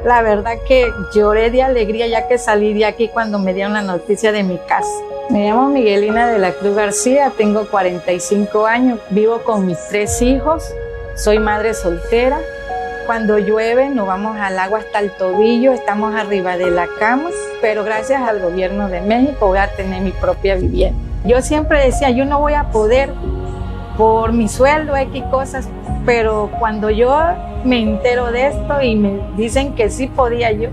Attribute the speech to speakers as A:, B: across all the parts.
A: La verdad que lloré de alegría ya que salí de aquí cuando me dieron la noticia de mi casa. Me llamo Miguelina de la Cruz García, tengo 45 años, vivo con mis 3 hijos, soy madre soltera. Cuando llueve nos vamos al agua hasta el tobillo, estamos arriba de la cama, pero gracias al gobierno de México voy a tener mi propia vivienda. Yo siempre decía, yo no voy a poder por mi sueldo, X cosas, pero cuando yo me entero de esto y me dicen que sí podía yo,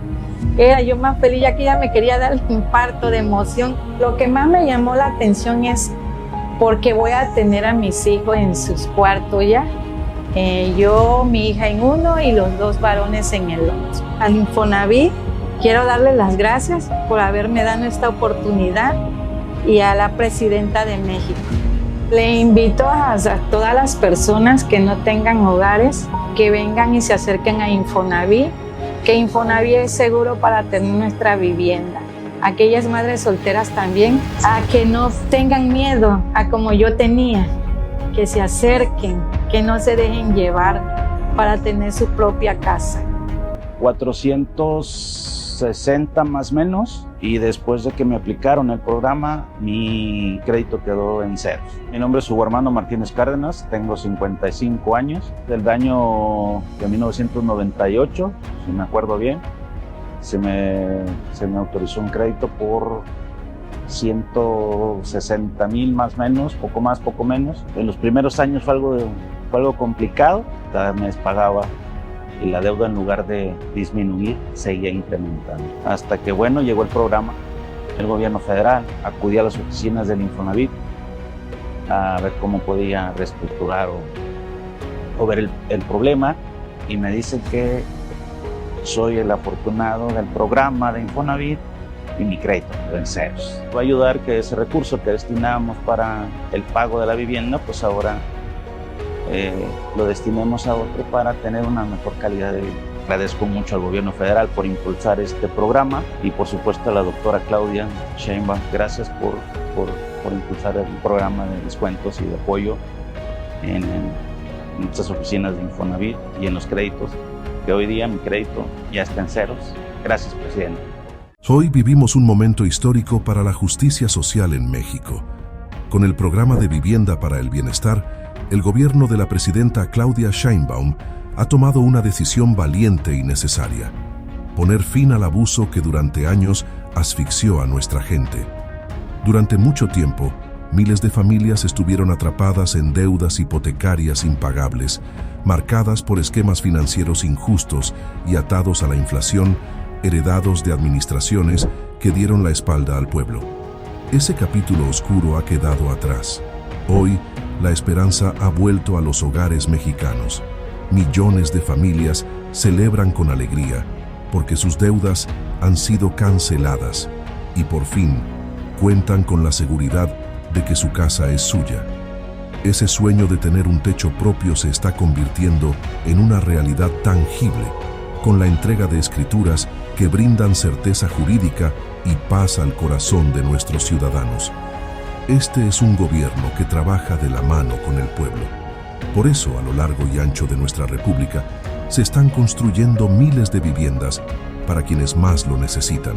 A: era yo más feliz, ya que ya me quería dar el infarto de emoción. Lo que más me llamó la atención es porque voy a tener a mis hijos en sus cuartos ya. Yo, mi hija en uno y los 2 varones en el otro. Al Infonavit quiero darle las gracias por haberme dado esta oportunidad y a la presidenta de México. Le invito a todas las personas que no tengan hogares que vengan y se acerquen a Infonavit, que Infonavit es seguro para tener nuestra vivienda. Aquellas madres solteras también, a que no tengan miedo, a como yo tenía, que se acerquen, que no se dejen llevar para tener su propia casa.
B: 460 más o menos, y después de que me aplicaron el programa, mi crédito quedó en ceros. Mi nombre es Hugo Armando Martínez Cárdenas, tengo 55 años, del año de 1998, si me acuerdo bien, se me autorizó un crédito por 160,000 más o menos, poco más, poco menos. En los primeros años fue algo complicado, cada mes pagaba y la deuda, en lugar de disminuir, seguía incrementando. Hasta que, bueno, llegó el programa, el gobierno federal, acudí a las oficinas del Infonavit a ver cómo podía reestructurar o ver el problema, y me dicen que soy el afortunado del programa de Infonavit y mi crédito quedó en ceros. Va a ayudar que ese recurso que destinábamos para el pago de la vivienda, pues ahora lo destinemos a otro para tener una mejor calidad de vida. Agradezco mucho al gobierno federal por impulsar este programa y por supuesto a la doctora Claudia Sheinbaum, gracias por impulsar el programa de descuentos y de apoyo en estas oficinas de Infonavit y en los créditos, que hoy día mi crédito ya está en ceros. Gracias, presidente.
C: Hoy vivimos un momento histórico para la justicia social en México. Con el programa de Vivienda para el Bienestar, el gobierno de la presidenta Claudia Sheinbaum ha tomado una decisión valiente y necesaria: poner fin al abuso que durante años asfixió a nuestra gente. Durante mucho tiempo, miles de familias estuvieron atrapadas en deudas hipotecarias impagables, marcadas por esquemas financieros injustos y atados a la inflación, heredados de administraciones que dieron la espalda al pueblo. Ese capítulo oscuro ha quedado atrás. Hoy, la esperanza ha vuelto a los hogares mexicanos. Millones de familias celebran con alegría porque sus deudas han sido canceladas y por fin cuentan con la seguridad de que su casa es suya. Ese sueño de tener un techo propio se está convirtiendo en una realidad tangible, con la entrega de escrituras que brindan certeza jurídica y paz al corazón de nuestros ciudadanos. Este es un gobierno que trabaja de la mano con el pueblo. Por eso, a lo largo y ancho de nuestra República, se están construyendo miles de viviendas para quienes más lo necesitan.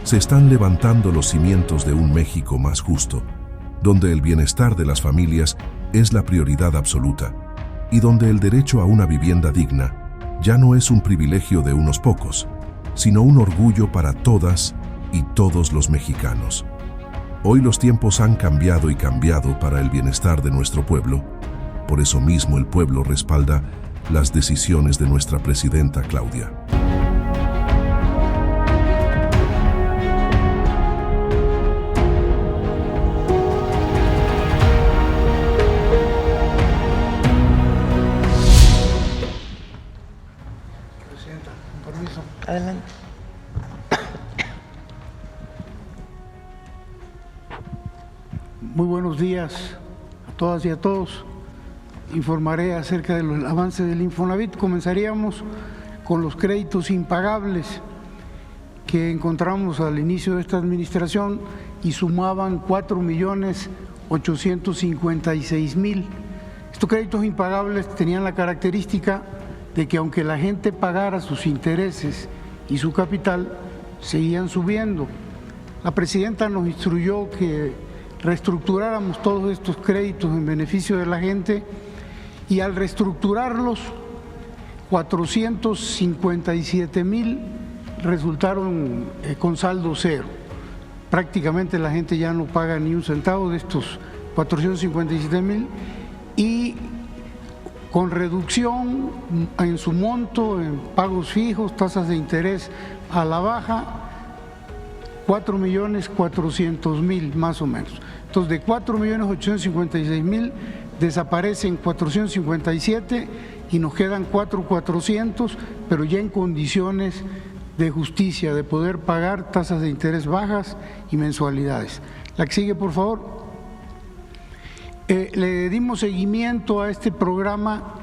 C: Se están levantando los cimientos de un México más justo, donde el bienestar de las familias es la prioridad absoluta y donde el derecho a una vivienda digna ya no es un privilegio de unos pocos, sino un orgullo para todas y todos los mexicanos. Hoy los tiempos han cambiado y cambiado para el bienestar de nuestro pueblo. Por eso mismo el pueblo respalda las decisiones de nuestra presidenta Claudia.
D: Presidenta, con permiso.
A: Adelante.
D: Muy buenos días a todas y a todos. Informaré acerca del avance del Infonavit. Comenzaríamos con los créditos impagables que encontramos al inicio de esta administración y sumaban 4,856,000. Estos créditos impagables tenían la característica de que aunque la gente pagara sus intereses y su capital seguían subiendo. La presidenta nos instruyó que reestructuráramos todos estos créditos en beneficio de la gente y al reestructurarlos, 457,000 resultaron con saldo cero. Prácticamente la gente ya no paga ni un centavo de estos 457,000 y con reducción en su monto, en pagos fijos, tasas de interés a la baja, 4,400,000 más o menos. Entonces, de 4,856,000 desaparecen 457 y nos quedan 4,400, pero ya en condiciones de justicia, de poder pagar tasas de interés bajas y mensualidades. La que sigue, por favor. Le dimos seguimiento a este programa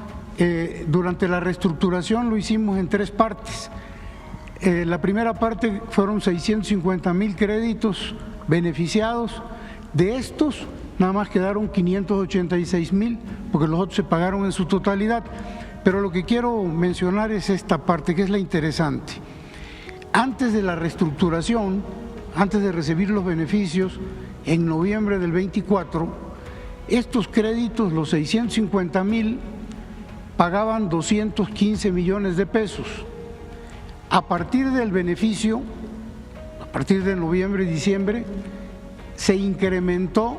D: durante la reestructuración, lo hicimos en 3 partes. La primera parte fueron 650,000 créditos beneficiados. De estos, nada más quedaron 586,000, porque los otros se pagaron en su totalidad. Pero lo que quiero mencionar es esta parte, que es la interesante. Antes de la reestructuración, antes de recibir los beneficios, en noviembre del 24, estos créditos, los 650,000, pagaban 215 millones de pesos. A partir del beneficio, a partir de noviembre y diciembre, se incrementó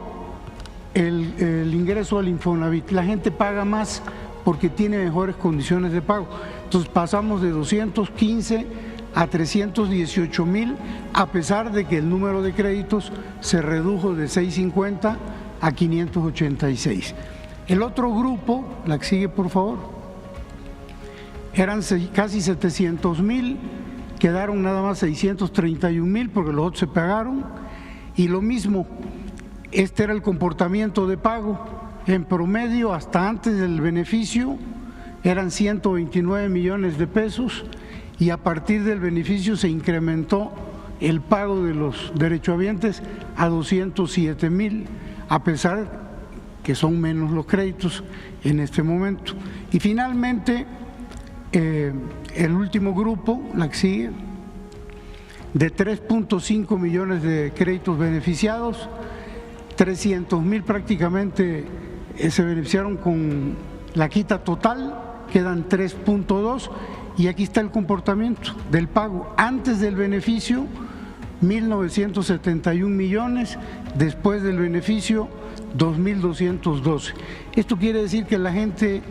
D: el ingreso al Infonavit. La gente paga más porque tiene mejores condiciones de pago. Entonces pasamos de 215 a 318,000, a pesar de que el número de créditos se redujo de 650 a 586. El otro grupo, la que sigue por favor, eran casi 700,000, quedaron nada más 631,000 porque los otros se pagaron, y lo mismo, este era el comportamiento de pago. En promedio, hasta antes del beneficio, eran 129 millones de pesos, y a partir del beneficio se incrementó el pago de los derechohabientes a 207,000, a pesar que son menos los créditos en este momento. Y finalmente, el último grupo, la que sigue, de 3.5 millones de créditos beneficiados, 300,000 prácticamente se beneficiaron con la quita total, quedan 3.2, y aquí está el comportamiento del pago. Antes del beneficio, 1,971 millones, después del beneficio, 2,212. Esto quiere decir que la gente,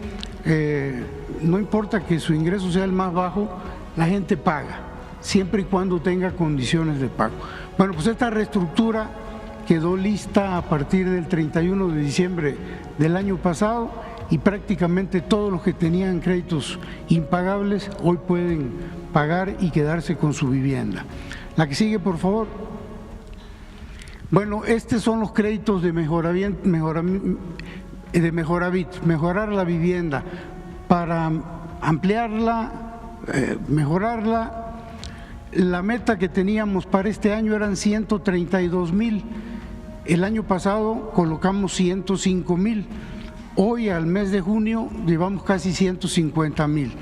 D: no importa que su ingreso sea el más bajo, la gente paga, siempre y cuando tenga condiciones de pago. Bueno, pues esta reestructura quedó lista a partir del 31 de diciembre del año pasado y prácticamente todos los que tenían créditos impagables hoy pueden pagar y quedarse con su vivienda. La que sigue, por favor. Bueno, estos son los créditos de Mejoravit, mejorar la vivienda para ampliarla, mejorarla. La meta que teníamos para este año eran 132,000. El año pasado colocamos 105,000. Hoy, al mes de junio, llevamos casi 150,000.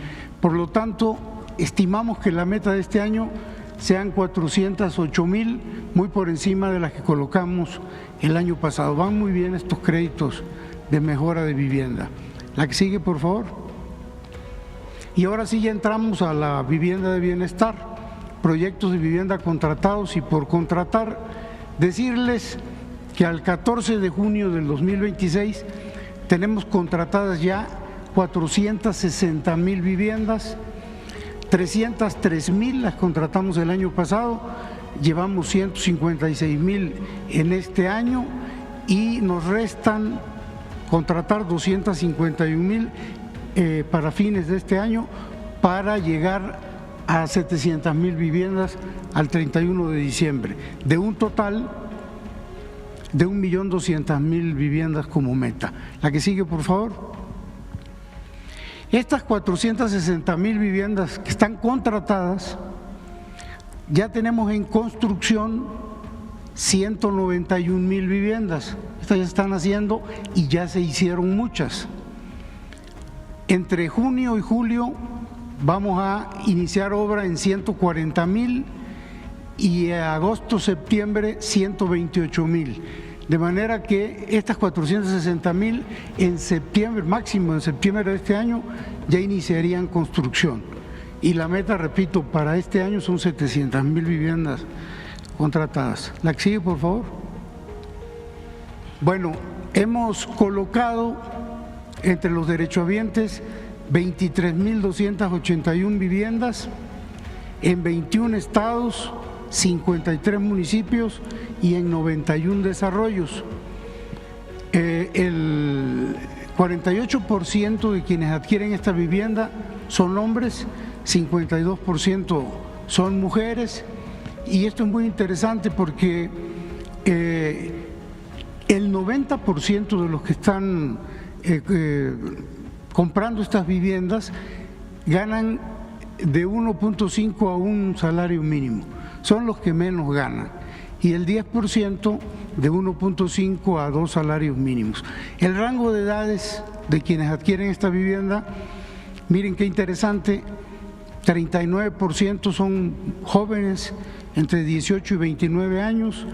D: Por lo tanto, estimamos que la meta de este año sean 408,000, muy por encima de las que colocamos el año pasado. Van muy bien estos créditos de mejora de vivienda. La que sigue, por favor. Y ahora sí ya entramos a la vivienda de bienestar, proyectos de vivienda contratados y por contratar. Decirles que al 14 de junio del 2026 tenemos contratadas ya 460,000 viviendas, 303,000 las contratamos el año pasado, llevamos 156,000 en este año y nos restan contratar 251,000 para fines de este año para llegar a 700,000 viviendas al 31 de diciembre, de un total de 1,200,000 viviendas como meta. La que sigue, por favor. Estas 460,000 viviendas que están contratadas, ya tenemos en construcción 191,000 viviendas. Estas ya están haciendo y ya se hicieron muchas. Entre junio y julio vamos a iniciar obra en 140,000 y agosto-septiembre 128,000. De manera que estas 460,000 en septiembre, máximo en septiembre de este año, ya iniciarían construcción. Y la meta, repito, para este año son 700,000 viviendas contratadas. La que sigue, por favor. Bueno, hemos colocado entre los derechohabientes 23,281 viviendas en 21 estados, 53 municipios y en 91 desarrollos. El 48% de quienes adquieren esta vivienda son hombres, 52% son mujeres, y esto es muy interesante porque el 90% de los que están comprando estas viviendas ganan de 1.5 a un salario mínimo, son los que menos ganan, y el 10% de 1.5 a 2 salarios mínimos. El rango de edades de quienes adquieren esta vivienda, miren qué interesante, 39% son jóvenes entre 18 y 29 años,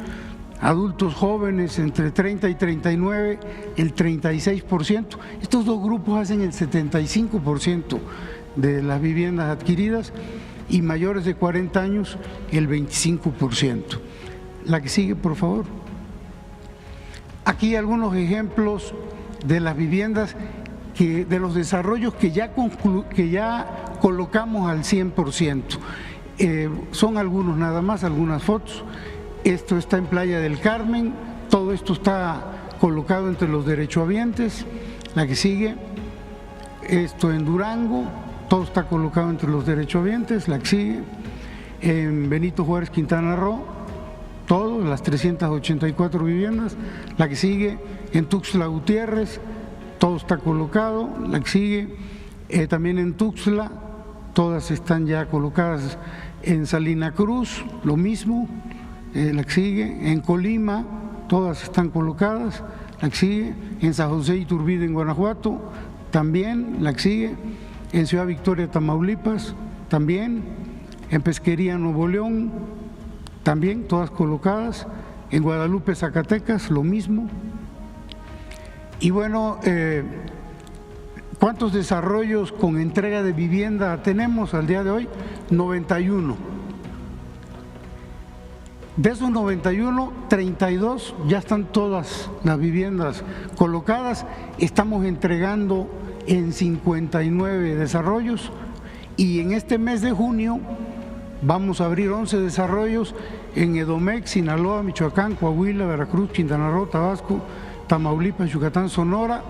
D: adultos jóvenes entre 30 y 39, el 36%. Estos dos grupos hacen el 75% de las viviendas adquiridas, y mayores de 40 años el 25%. La que sigue, por favor. Aquí algunos ejemplos de las viviendas, de los desarrollos que ya colocamos al 100%. Son algunos nada más, algunas fotos. Esto está en Playa del Carmen, todo esto está colocado entre los derechohabientes. La que sigue, esto en Durango, todo está colocado entre los derechohabientes. La que sigue, en Benito Juárez, Quintana Roo, todo, las 384 viviendas. La que sigue, en Tuxtla Gutiérrez, todo está colocado. La que sigue, también en Tuxtla, todas están ya colocadas. En Salina Cruz, lo mismo. La que sigue, en Colima, todas están colocadas. La que sigue, en San José Iturbide, en Guanajuato, también. La que sigue, en Ciudad Victoria, Tamaulipas, también. En Pesquería, Nuevo León, también, todas colocadas. En Guadalupe, Zacatecas, lo mismo. Y bueno, ¿cuántos desarrollos con entrega de vivienda tenemos al día de hoy? 91. De esos 91, 32 ya están todas las viviendas colocadas. Estamos entregando en 59 desarrollos, y en este mes de junio vamos a abrir 11 desarrollos en Edomex, Sinaloa, Michoacán, Coahuila, Veracruz, Quintana Roo, Tabasco, Tamaulipas, Yucatán, Sonora,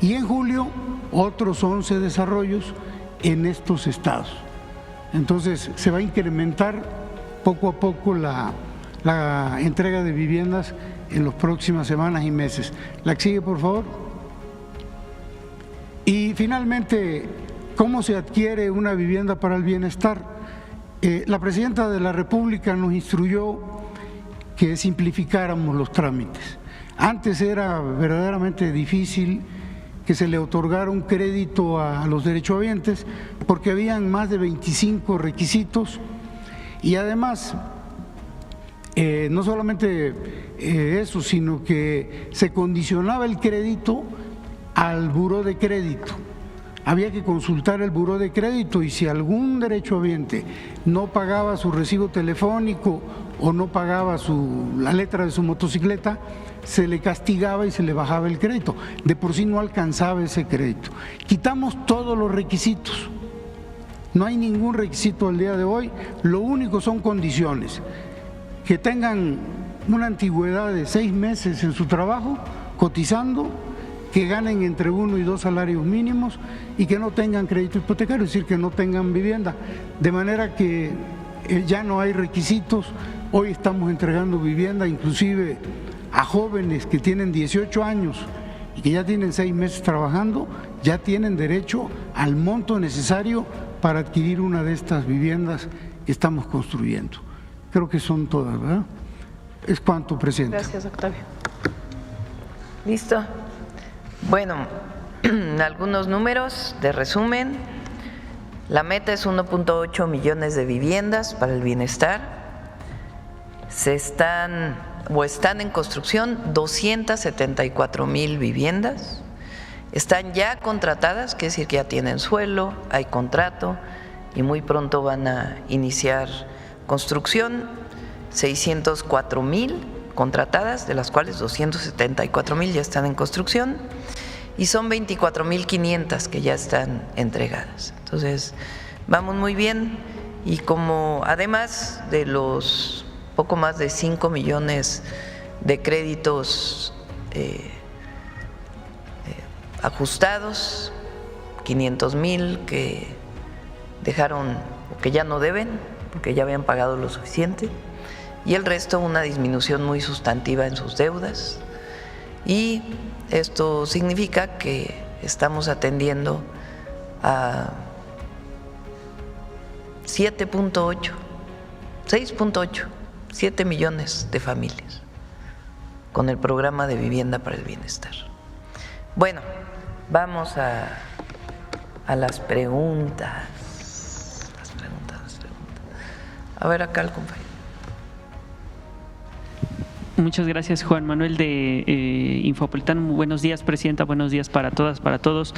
D: y en julio otros 11 desarrollos en estos estados. Entonces se va a incrementar poco a poco la entrega de viviendas en las próximas semanas y meses. La que sigue, por favor. Y finalmente, ¿cómo se adquiere una vivienda para el bienestar? La Presidenta de la República nos instruyó que simplificáramos los trámites. Antes era verdaderamente difícil que se le otorgara un crédito a los derechohabientes porque habían más de 25 requisitos, y además no solamente eso, sino que se condicionaba el crédito al buró de crédito. Había que consultar el buró de crédito, y si algún derechohabiente no pagaba su recibo telefónico o no pagaba la letra de su motocicleta, se le castigaba y se le bajaba el crédito. De por sí no alcanzaba ese crédito. Quitamos todos los requisitos. No hay ningún requisito al día de hoy, lo único son condiciones. Que tengan una antigüedad de 6 meses en su trabajo, cotizando, que ganen entre 1 y 2 salarios mínimos y que no tengan crédito hipotecario, es decir, que no tengan vivienda. De manera que ya no hay requisitos. Hoy estamos entregando vivienda inclusive a jóvenes que tienen 18 años y que ya tienen 6 meses trabajando, ya tienen derecho al monto necesario para adquirir una de estas viviendas que estamos construyendo. Creo que son todas, ¿verdad? Es cuanto, Presidente.
E: Gracias, Octavio. Listo. Bueno, algunos números de resumen. La meta es 1.8 millones de viviendas para el bienestar. Están en construcción 274,000 viviendas. Están ya contratadas, quiere decir que ya tienen suelo, hay contrato y muy pronto van a iniciar construcción. 604,000 contratadas, de las cuales 274,000 ya están en construcción, y son 24,500 que ya están entregadas. Entonces, vamos muy bien, y como además de los poco más de 5 millones de créditos ajustados, 500,000 que dejaron o que ya no deben, porque ya habían pagado lo suficiente, y el resto una disminución muy sustantiva en sus deudas. Y esto significa que estamos atendiendo a 7 millones de familias con el programa de vivienda para el bienestar. Bueno, vamos a las preguntas. A ver acá el compañero.
F: Muchas gracias, Juan Manuel de Infopolitan. Buenos días, Presidenta. Buenos días para todas, para todos.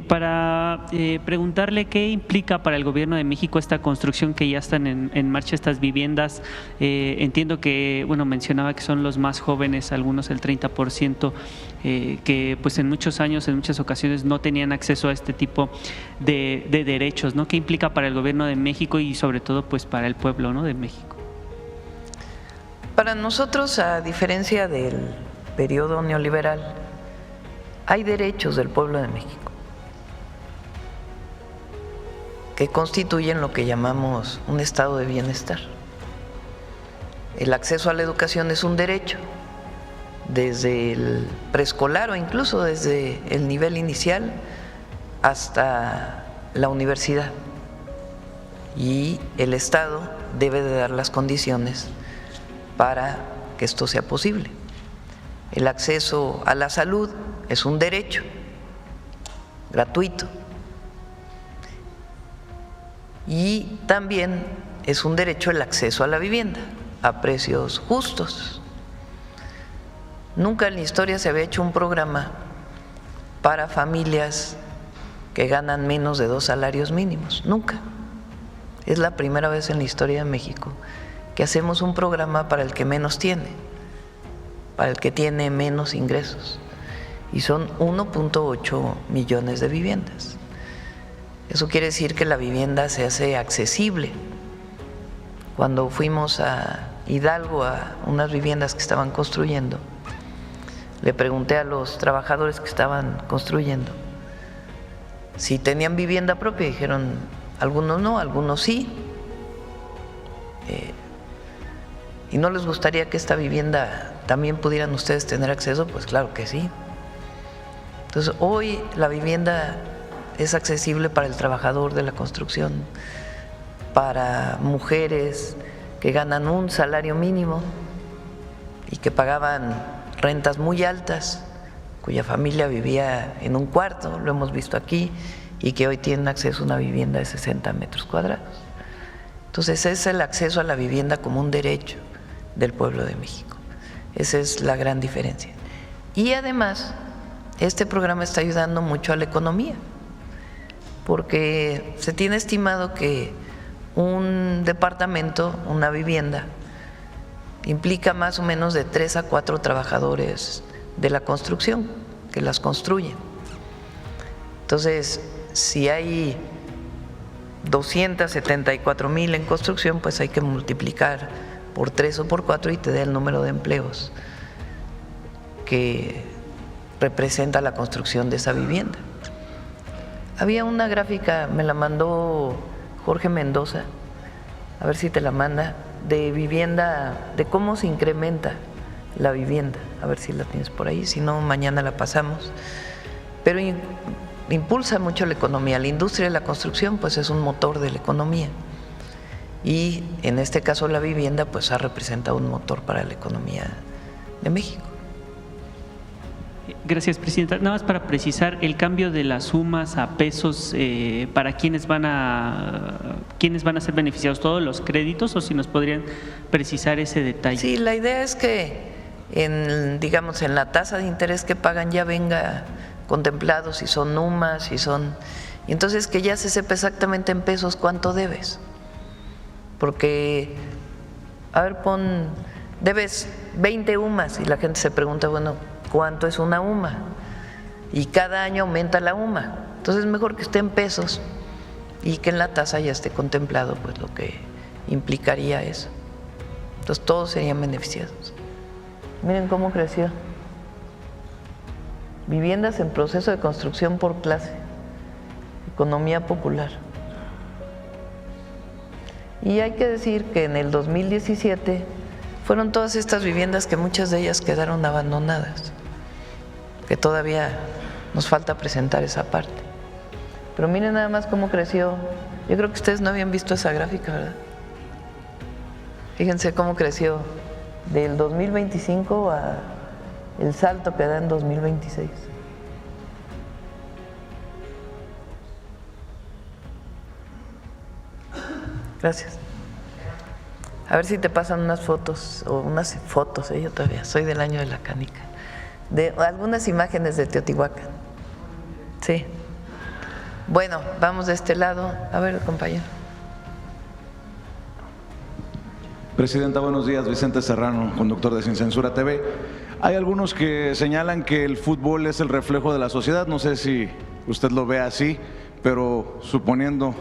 F: Para preguntarle qué implica para el Gobierno de México esta construcción que ya están en marcha, estas viviendas. Entiendo que, bueno, mencionaba que son los más jóvenes, algunos el 30%, que pues en muchos años, en muchas ocasiones no tenían acceso a este tipo de derechos, ¿no? ¿Qué implica para el Gobierno de México y sobre todo pues para el pueblo, ¿no?, de México?
E: Para nosotros, a diferencia del periodo neoliberal, hay derechos del pueblo de México que constituyen lo que llamamos un estado de bienestar. El acceso a la educación es un derecho, desde el preescolar o incluso desde el nivel inicial hasta la universidad. Y el Estado debe de dar las condiciones para que esto sea posible. El acceso a la salud es un derecho gratuito y también es un derecho el acceso a la vivienda a precios justos. Nunca en la historia se había hecho un programa para familias que ganan menos de 2 salarios mínimos, nunca. Es la primera vez en la historia de México que hacemos un programa para el que menos tiene, para el que tiene menos ingresos, y son 1.8 millones de viviendas. Eso quiere decir que la vivienda se hace accesible. Cuando fuimos a Hidalgo a unas viviendas que estaban construyendo, le pregunté a los trabajadores que estaban construyendo si tenían vivienda propia, y dijeron, algunos no, algunos sí. ¿Y no les gustaría que esta vivienda también pudieran ustedes tener acceso? Pues claro que sí. Entonces, hoy la vivienda es accesible para el trabajador de la construcción, para mujeres que ganan un salario mínimo y que pagaban rentas muy altas, cuya familia vivía en un cuarto, lo hemos visto aquí, y que hoy tienen acceso a una vivienda de 60 metros cuadrados. Entonces, es el acceso a la vivienda como un derecho del pueblo de México. Esa es la gran diferencia. Y además, este programa está ayudando mucho a la economía, porque se tiene estimado que un departamento, una vivienda, implica más o menos de 3 a 4 trabajadores de la construcción que las construyen. Entonces, si hay 274,000 en construcción, pues hay que multiplicar por 3 o por 4 y te da el número de empleos que representa la construcción de esa vivienda. Había una gráfica, me la mandó Jorge Mendoza, a ver si te la manda, de vivienda, de cómo se incrementa la vivienda, a ver si la tienes por ahí, si no mañana la pasamos. Pero impulsa mucho la economía. La industria de la construcción pues es un motor de la economía, y en este caso la vivienda pues ha representado un motor para la economía de México.
F: Gracias, Presidenta. Nada más para precisar, el cambio de las sumas a pesos, ¿para quiénes van a ser beneficiados? ¿Todos los créditos o si nos podrían precisar ese detalle?
E: Sí, la idea es que digamos, en la tasa de interés que pagan ya venga contemplado si son UMAS, y entonces que ya se sepa exactamente en pesos cuánto debes. Porque, a ver, debes 20 UMAS y la gente se pregunta, bueno, ¿cuánto es una UMA? Y cada año aumenta la UMA. Entonces es mejor que esté en pesos y que en la tasa ya esté contemplado pues lo que implicaría eso. Entonces todos serían beneficiados. Miren cómo creció. Viviendas en proceso de construcción por clase. Economía popular. Y hay que decir que en el 2017 fueron todas estas viviendas que muchas de ellas quedaron abandonadas, que todavía nos falta presentar esa parte. Pero miren nada más cómo creció. Yo creo que ustedes no habían visto esa gráfica, ¿verdad? Fíjense cómo creció del 2025 a el salto que da en 2026. Gracias. A ver si te pasan unas fotos, yo todavía soy del año de la canica, de algunas imágenes de Teotihuacán. Sí. Bueno, vamos de este lado. A ver, compañero.
G: Presidenta, buenos días. Vicente Serrano, conductor de Sin Censura TV. Hay algunos que señalan que el fútbol es el reflejo de la sociedad. No sé si usted lo ve así, pero suponiendo,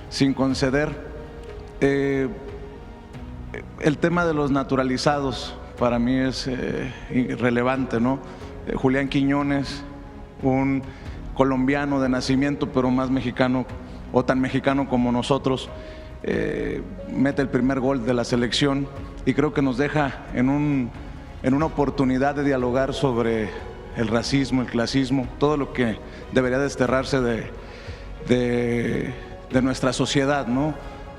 G: sin conceder, el tema de los naturalizados para mí es irrelevante, ¿no? Julián Quiñones, un colombiano de nacimiento, pero más mexicano o tan mexicano como nosotros, mete el primer gol de la selección y creo que nos deja en una oportunidad de dialogar sobre el racismo, el clasismo, todo lo que debería desterrarse de nuestra sociedad, ¿no?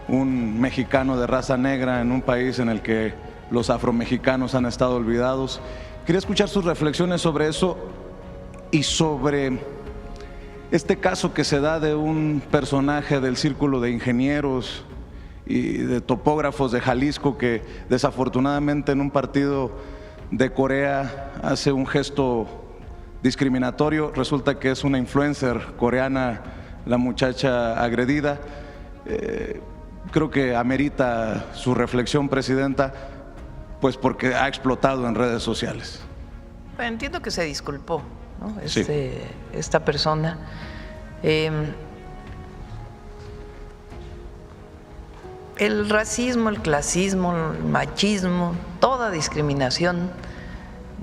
G: Un mexicano de raza negra en un país en el que los afromexicanos han estado olvidados. Quería escuchar sus reflexiones sobre eso y sobre este caso que se da de un personaje del círculo de ingenieros y de topógrafos de Jalisco que desafortunadamente en un partido de Corea hace un gesto discriminatorio. Resulta que es una influencer coreana la muchacha agredida. Creo que amerita su reflexión, Presidenta, pues porque ha explotado en redes sociales.
E: Bueno, entiendo que se disculpó, ¿no?
G: Sí.
E: Esta persona. El racismo, el clasismo, el machismo, toda discriminación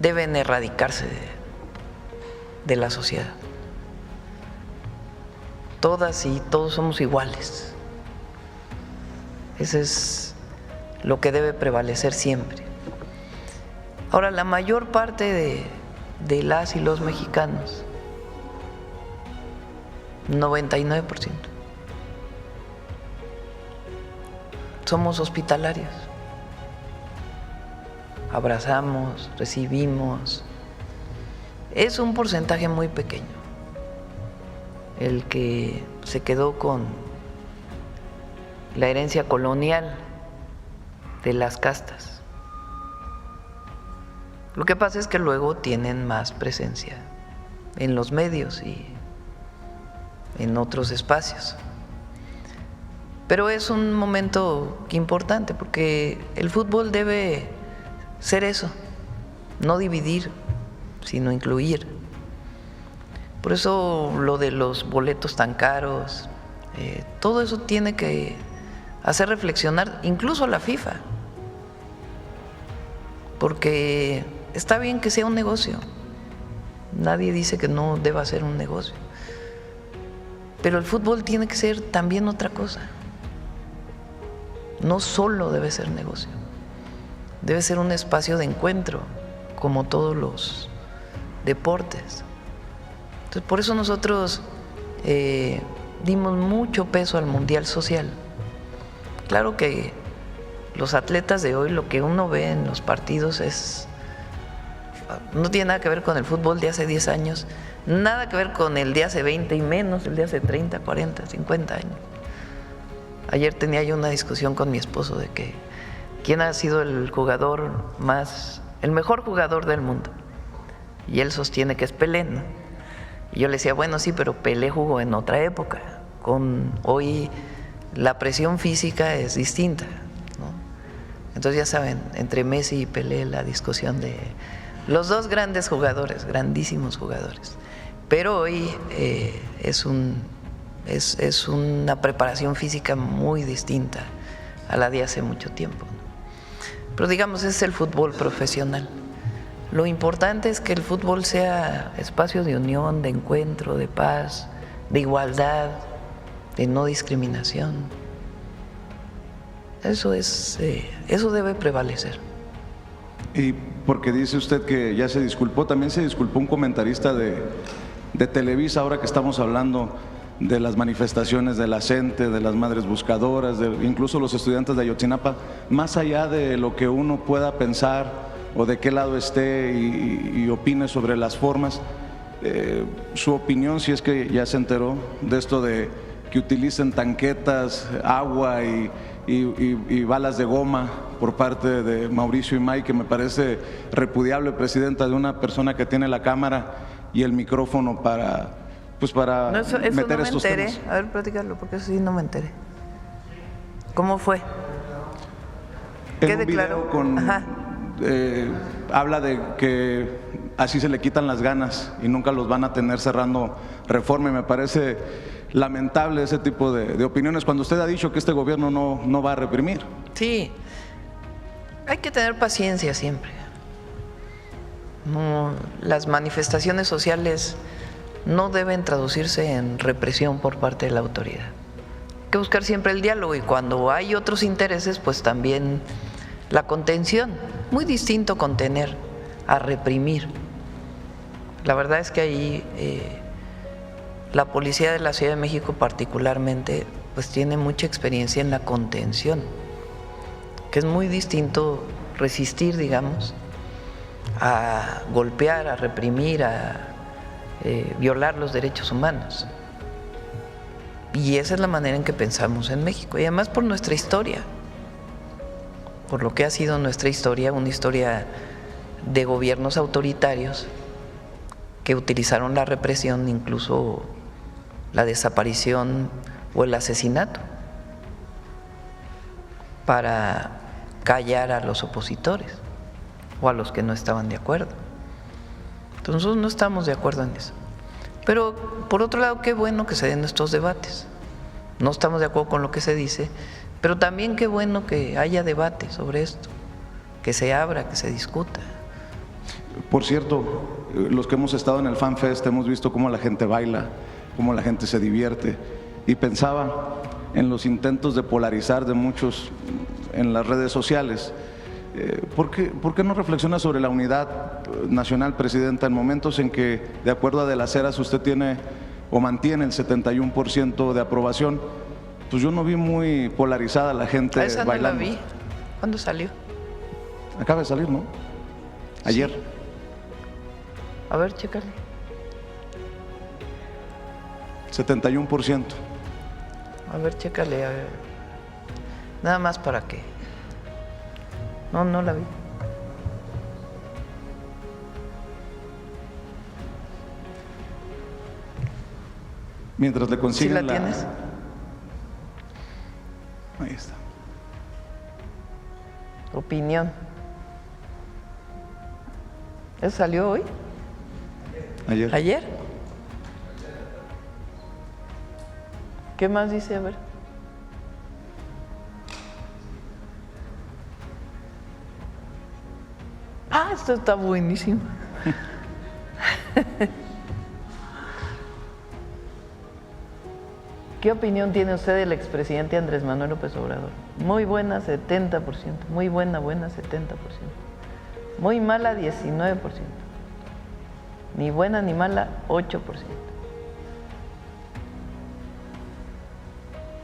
E: deben erradicarse de la sociedad. Todas y todos somos iguales. Eso es lo que debe prevalecer siempre. Ahora, la mayor parte de las y los mexicanos, 99%, somos hospitalarios. Abrazamos, recibimos. Es un porcentaje muy pequeño el que se quedó con la herencia colonial de las castas. Lo que pasa es que luego tienen más presencia en los medios y en otros espacios. Pero es un momento importante porque el fútbol debe ser eso, no dividir, sino incluir. Por eso lo de los boletos tan caros, todo eso tiene que hacer reflexionar incluso a la FIFA, porque está bien que sea un negocio, nadie dice que no deba ser un negocio, pero el fútbol tiene que ser también otra cosa, no solo debe ser negocio, debe ser un espacio de encuentro, como todos los deportes. Entonces, por eso nosotros dimos mucho peso al Mundial Social. Claro que los atletas de hoy, lo que uno ve en los partidos es no tiene nada que ver con el fútbol de hace 10 años, nada que ver con el de hace 20 y menos el de hace 30, 40, 50 años. Ayer tenía yo una discusión con mi esposo de que quién ha sido el mejor jugador del mundo. Y él sostiene que es Pelé, ¿no? Y yo le decía, bueno, sí, pero Pelé jugó en otra época. Hoy la presión física es distinta, ¿no? Entonces ya saben, entre Messi y Pelé la discusión de los dos grandes jugadores, grandísimos jugadores. Pero hoy es una preparación física muy distinta a la de hace mucho tiempo, ¿no? Pero digamos, es el fútbol profesional. Lo importante es que el fútbol sea espacio de unión, de encuentro, de paz, de igualdad, de no discriminación. Eso debe prevalecer.
G: Y porque dice usted que ya se disculpó, también se disculpó un comentarista de Televisa, ahora que estamos hablando de las manifestaciones de la gente, de las madres buscadoras, incluso los estudiantes de Ayotzinapa, más allá de lo que uno pueda pensar o de qué lado esté y opine sobre las formas, su opinión, si es que ya se enteró de esto de que utilicen tanquetas, agua y balas de goma por parte de Mauricio Imay, que me parece repudiable, presidenta, de una persona que tiene la cámara y el micrófono para
E: no, eso
G: meter
E: no
G: estos
E: me enteré.
G: temas.
E: A ver, platícalo, porque eso sí no me enteré. ¿Cómo fue?
G: En un video habla de que así se le quitan las ganas y nunca los van a tener cerrando Reforma, y me parece lamentable ese tipo de opiniones cuando usted ha dicho que este gobierno no va a reprimir.
E: Sí, hay que tener paciencia siempre. No, las manifestaciones sociales no deben traducirse en represión por parte de la autoridad. Hay que buscar siempre el diálogo, y cuando hay otros intereses, pues también la contención. Muy distinto contener a reprimir. La verdad es que ahí la policía de la Ciudad de México particularmente pues tiene mucha experiencia en la contención, que es muy distinto resistir, digamos, a golpear, a reprimir, a violar los derechos humanos. Y esa es la manera en que pensamos en México, y además por nuestra historia, por lo que ha sido nuestra historia, una historia de gobiernos autoritarios que utilizaron la represión, incluso la desaparición o el asesinato, para callar a los opositores o a los que no estaban de acuerdo. Entonces nosotros no estamos de acuerdo en eso. Pero por otro lado, qué bueno que se den estos debates. No estamos de acuerdo con lo que se dice, pero también qué bueno que haya debate sobre esto, que se abra, que se discuta.
G: Por cierto, los que hemos estado en el Fan Fest hemos visto cómo la gente baila, cómo la gente se divierte, y pensaba en los intentos de polarizar de muchos en las redes sociales. ¿Por qué no reflexiona sobre la unidad nacional, presidenta, en momentos en que, de acuerdo a De las Heras, usted tiene o mantiene el 71% de aprobación? Pues yo no vi muy polarizada la gente bailando.
E: Esa no la vi. ¿Cuándo salió?
G: Acaba de salir, ¿no? Ayer.
E: Sí. A ver, chécale.
G: 71%.
E: A ver, chécale, a ver. Nada más para qué. No la vi.
G: Mientras le consiguen
E: ¿Sí la tienes?
G: Ahí está.
E: Opinión. ¿Eso salió hoy?
G: Ayer.
E: ¿Ayer? ¿Qué más dice? A ver. Ah, esto está buenísimo. ¿Qué opinión tiene usted del expresidente Andrés Manuel López Obrador? Muy buena, 70%. Muy buena, 70%. Muy mala, 19%. Ni buena ni mala, 8%.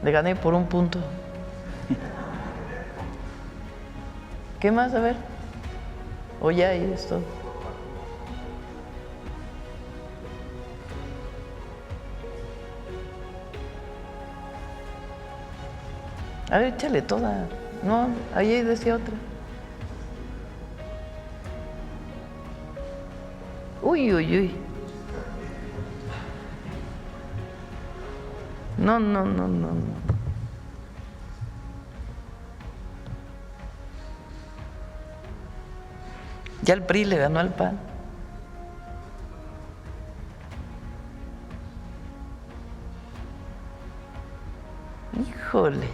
E: Le gané por 1 punto. ¿Qué más? A ver. O ya ahí es todo. A ver, échale toda. No, ahí decía otra. Uy, uy, uy. No. Ya el PRI le ganó al PAN. Híjole.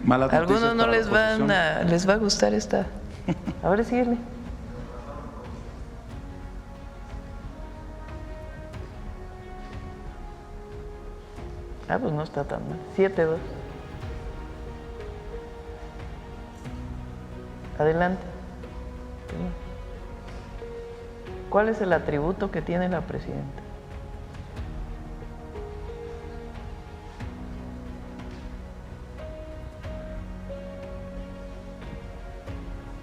G: Malas
E: A algunos
G: noticias
E: no
G: para la oposición.
E: les va a gustar esta. Ahora síguele. Ah, pues no está tan mal. 7-2. Adelante. ¿Cuál es el atributo que tiene la presidenta?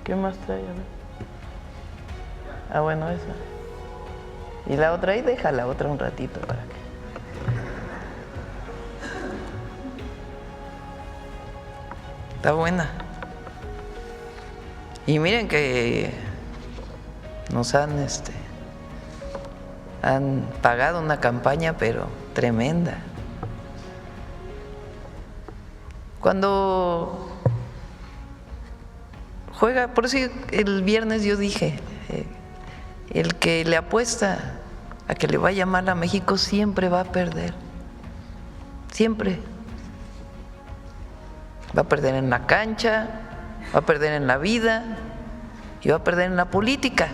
E: ¿Qué más trae? A ver. Ah, bueno, esa. Y la otra ahí, deja la otra un ratito para que. Está buena. Y miren que nos han pagado una campaña, pero tremenda. Cuando juega, por eso el viernes yo dije, el que le apuesta a que le vaya mal a México siempre va a perder. Siempre. Va a perder en la cancha, va a perder en la vida y va a perder en la política.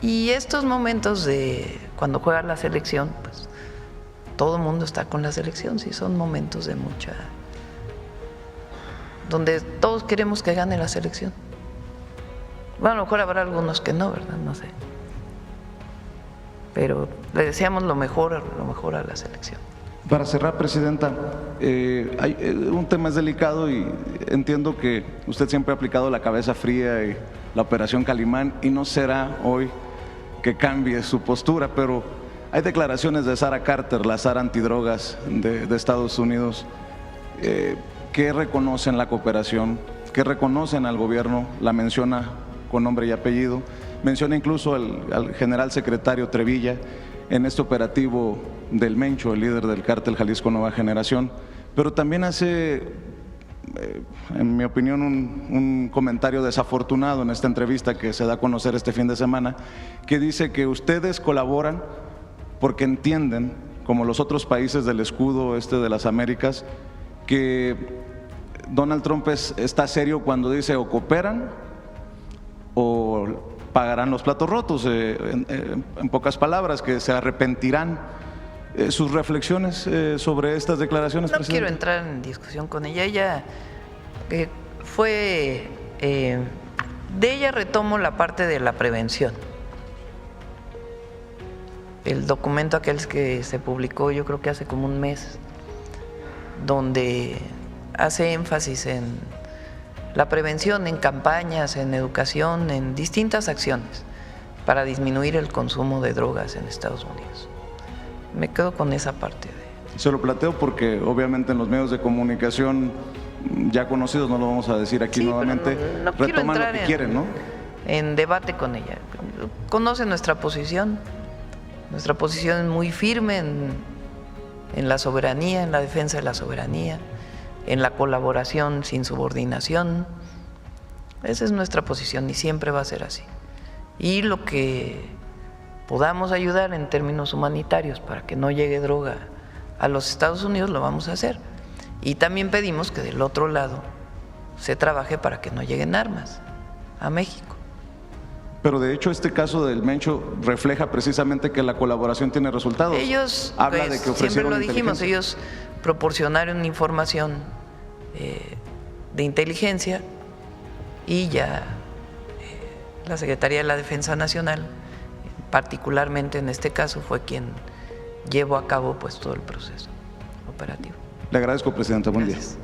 E: Y estos momentos de cuando juega la selección, pues todo el mundo está con la selección, sí, son momentos de mucha, donde todos queremos que gane la selección. Bueno, a lo mejor habrá algunos que no, ¿verdad? No sé. Pero le deseamos lo mejor a la selección.
G: Para cerrar, Presidenta, un tema es delicado y entiendo que usted siempre ha aplicado la cabeza fría y la operación Calimán y no será hoy que cambie su postura, pero hay declaraciones de Sarah Carter, la Sara antidrogas de Estados Unidos, que reconocen la cooperación, que reconocen al gobierno, la menciona con nombre y apellido, menciona incluso al general secretario Trevilla en este operativo del Mencho, el líder del cártel Jalisco Nueva Generación, pero también hace, en mi opinión, un comentario desafortunado en esta entrevista que se da a conocer este fin de semana, que dice que ustedes colaboran porque entienden, como los otros países del escudo de las Américas, que Donald Trump está serio cuando dice o cooperan o pagarán los platos rotos, en pocas palabras, que se arrepentirán. Sus reflexiones sobre estas declaraciones,
E: No
G: presidente.
E: quiero entrar en discusión con ella. Ella fue, de ella retomo la parte de la prevención. El documento aquel que se publicó, yo creo que hace como un mes, donde hace énfasis en la prevención, en campañas, en educación, en distintas acciones para disminuir el consumo de drogas en Estados Unidos. Me quedo con esa parte.
G: Se lo planteo porque obviamente en los medios de comunicación ya conocidos, no lo vamos a decir aquí nuevamente,
E: no quiero
G: retoman
E: entrar
G: lo que quieren, ¿no?
E: En debate con ella. Conoce nuestra posición. Nuestra posición es muy firme en la soberanía, en la defensa de la soberanía, en la colaboración sin subordinación. Esa es nuestra posición y siempre va a ser así. Y lo que podamos ayudar en términos humanitarios para que no llegue droga a los Estados Unidos, lo vamos a hacer. Y también pedimos que del otro lado se trabaje para que no lleguen armas a México.
G: Pero de hecho este caso del Mencho refleja precisamente que la colaboración tiene resultados.
E: Ellos,
G: habla
E: pues,
G: de que
E: siempre
G: ofrecieron
E: lo dijimos,
G: inteligencia.
E: ellos proporcionaron información de inteligencia y ya la Secretaría de la Defensa Nacional, particularmente en este caso, fue quien llevó a cabo pues todo el proceso operativo.
G: Le agradezco, Presidenta. Buen día.
E: Gracias.